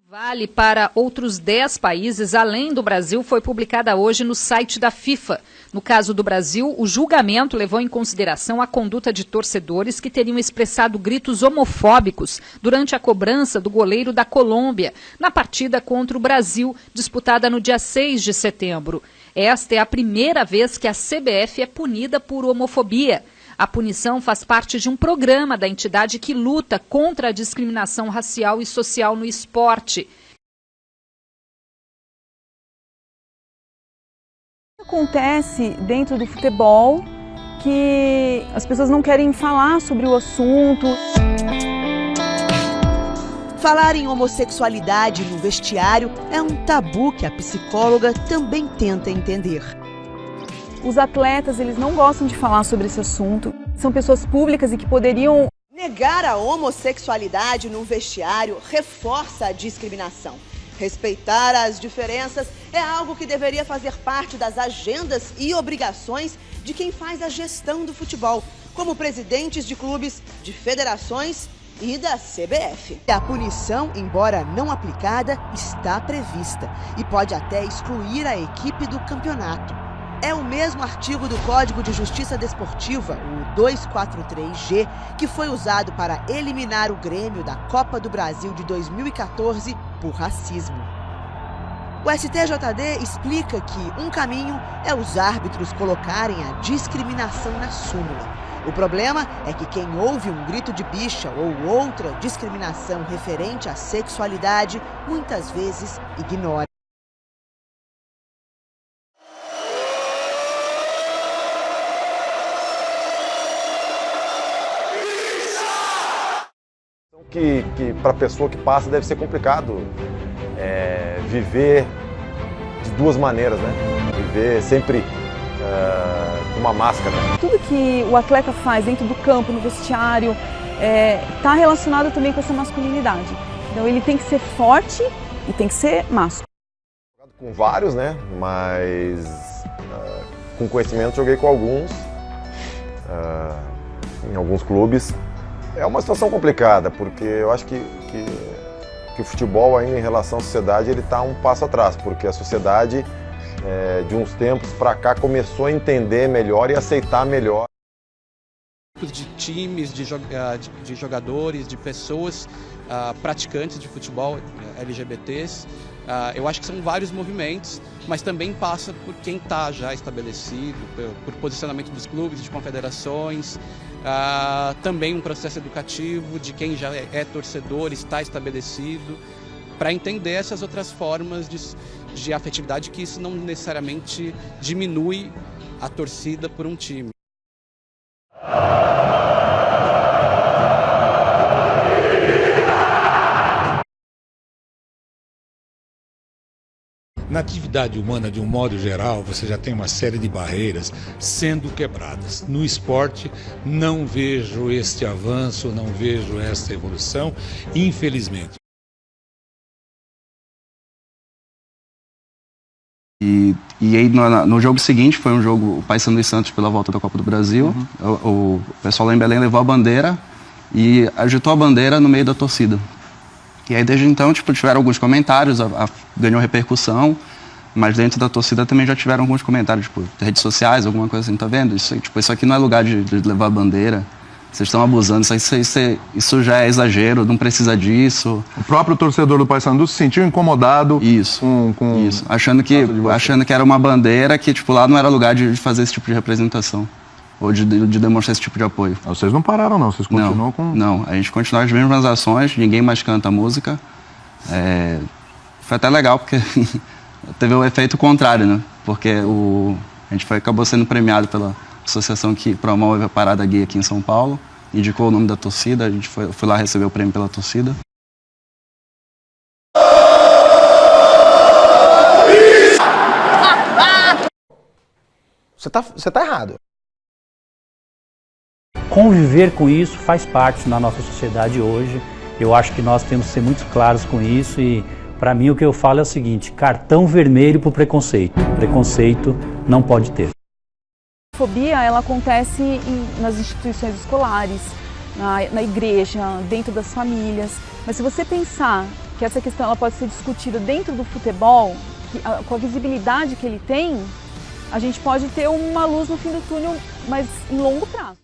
Vale para outros 10 países, além do Brasil, foi publicada hoje no site da FIFA. No caso do Brasil, o julgamento levou em consideração a conduta de torcedores que teriam expressado gritos homofóbicos durante a cobrança do goleiro da Colômbia, na partida contra o Brasil, disputada no dia 6 de setembro. Esta é a primeira vez que a CBF é punida por homofobia. A punição faz parte de um programa da entidade que luta contra a discriminação racial e social no esporte. Acontece dentro do futebol que as pessoas não querem falar sobre o assunto. Falar em homossexualidade no vestiário é um tabu que a psicóloga também tenta entender. Os atletas, eles não gostam de falar sobre esse assunto. São pessoas públicas e que poderiam... Negar a homossexualidade no vestiário reforça a discriminação. Respeitar as diferenças é algo que deveria fazer parte das agendas e obrigações de quem faz a gestão do futebol, como presidentes de clubes, de federações e da CBF. A punição, embora não aplicada, está prevista e pode até excluir a equipe do campeonato. É o mesmo artigo do Código de Justiça Desportiva, o 243G, que foi usado para eliminar o Grêmio da Copa do Brasil de 2014 por racismo. O STJD explica que um caminho é os árbitros colocarem a discriminação na súmula. O problema é que quem ouve um grito de bicha ou outra discriminação referente à sexualidade, muitas vezes ignora. Que para a pessoa que passa deve ser complicado viver de duas maneiras, né? Viver sempre com uma máscara. Tudo que o atleta faz dentro do campo, no vestiário, está relacionado também com essa masculinidade. Então ele tem que ser forte e tem que ser másculo. Com vários, né? Mas com conhecimento joguei com alguns, em alguns clubes. É uma situação complicada, porque eu acho que o futebol ainda em relação à sociedade ele está um passo atrás, porque a sociedade de uns tempos para cá começou a entender melhor e aceitar melhor. De times, de jogadores, de pessoas praticantes de futebol, LGBTs, eu acho que são vários movimentos, mas também passa por quem está já estabelecido, por posicionamento dos clubes, de confederações, também um processo educativo de quem já é torcedor, está estabelecido, para entender essas outras formas de afetividade, que isso não necessariamente diminui a torcida por um time. Na atividade humana, de um modo geral, você já tem uma série de barreiras sendo quebradas. No esporte, não vejo este avanço, não vejo esta evolução, infelizmente. E aí no jogo seguinte, foi um jogo, o Paysandu e Santos pela volta da Copa do Brasil, o pessoal lá em Belém levou a bandeira e agitou a bandeira no meio da torcida. E aí desde então, tiveram alguns comentários, ganhou repercussão, mas dentro da torcida também já tiveram alguns comentários, redes sociais, alguma coisa assim, tá vendo? Isso aqui não é lugar de levar bandeira, vocês estão abusando, isso já é exagero, não precisa disso. O próprio torcedor do Paysandu se sentiu incomodado com isso, achando que era uma bandeira que lá não era lugar de fazer esse tipo de representação. Ou de demonstrar esse tipo de apoio. Vocês não pararam não, vocês continuam com... Não, a gente continua as mesmas ações, ninguém mais canta a música. Foi até legal, porque teve o efeito contrário, né? Porque a gente acabou sendo premiado pela associação que promove a Parada Gay aqui em São Paulo, indicou o nome da torcida, a gente foi lá receber o prêmio pela torcida. Você tá errado. Conviver com isso faz parte da nossa sociedade hoje. Eu acho que nós temos que ser muito claros com isso e Para mim, o que eu falo é o seguinte: cartão vermelho para o preconceito. Preconceito não pode ter. A fobia, ela acontece nas instituições escolares, na igreja, dentro das famílias. Mas se você pensar que essa questão ela pode ser discutida dentro do futebol, com a visibilidade que ele tem, a gente pode ter uma luz no fim do túnel, mas em longo prazo.